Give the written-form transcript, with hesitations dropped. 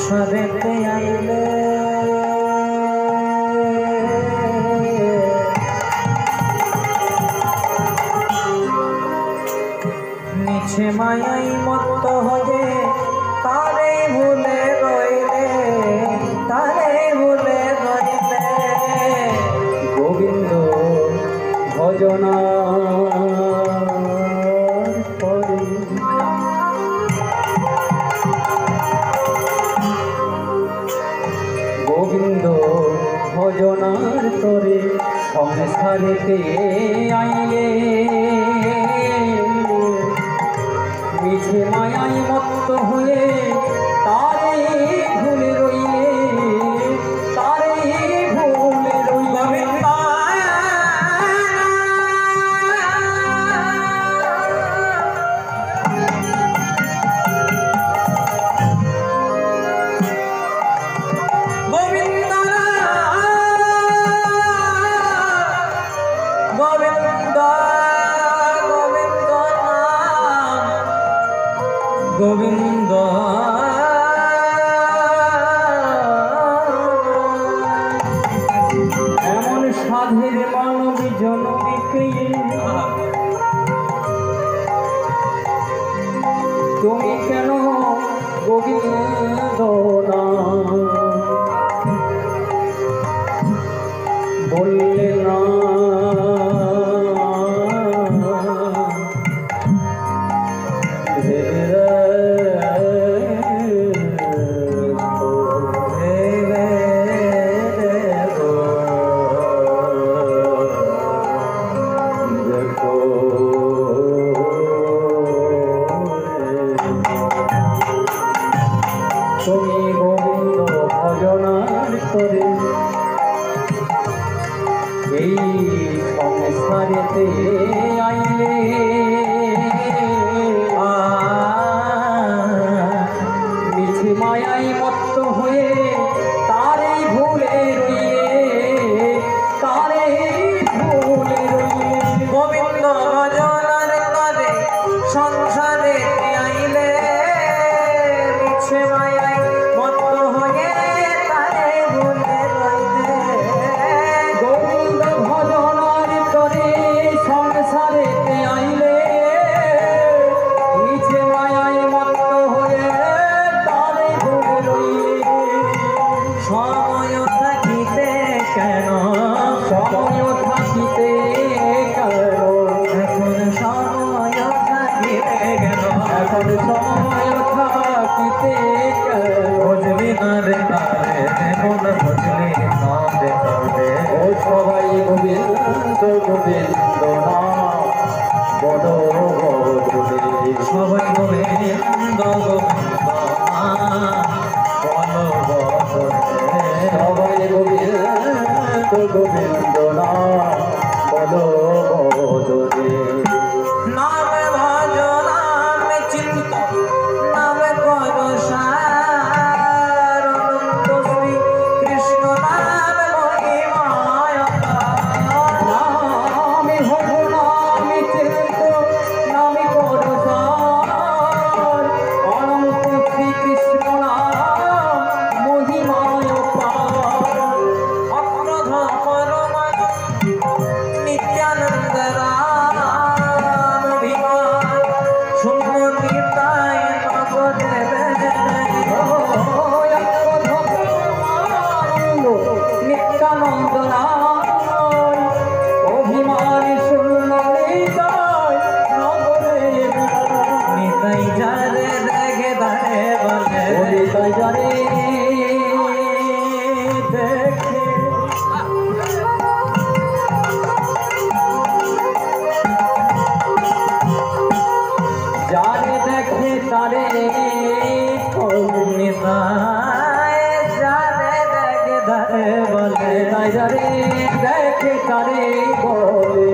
সংসারেতে আইলে নিছে মায়াই মত্ত হয়ে তারে ভুলে রইলে গোবিন্দ ভজনা গোবিন্দ ভজনার তরে সংসারেতে আইলে মিছে মায়াই মত্ত হয়ে তারে ভুলে রইলে গোবিন্দ এমন সাধের মানব জনকে তুমি কেন গোবিন্দ না বললে না তুমি গোবিন্দ ভজনার তরে এই সংসারেতে আইলে মিছে মায়াই মত্ত হয়ে তারে ভুলে রইলে গোবিন্দ ভজনার তরে সংসারেতে আইলে মিছে মায়াই মত্ত হয়ে তারে ভুলে রইলে গোবিন্দ ভজনার তরে সংসারেতে আইলে মিছে মায়াই মত্ত হয়ে তারে ভুলে রইলে সময় থাকিতে কেন এখন সময় থাকিতে কেন বুঝবি না রে তারে মন বুঝলি না দেখবে ও সবাই গোবিন্দ গোবিন্দ না বড় বড় সবাই গোবিন্দ গোবিন্দ বলো বলো সবাই গোবিন্দ গোবিন্দ না বলো বলো নাম ভজ নাম চিন্ত নাম কর সার অনন্ত শ্রী কৃষ্ণ নাম মহিমায় নাম ভজ নাম চিন্ত নাম কর সার অনন্ত শ্রী কৃষ্ণ নাম মহিমায় অক্রধ পরমাত্ম নিত্যানন্দ নিত্যানন্দ অভিমান শূন্য নিতাই যারে দেখে দাঁড়ে বলে নিতাই যারে দেখে যারে দেখে তারে বলে যারে দেখে তারে বলে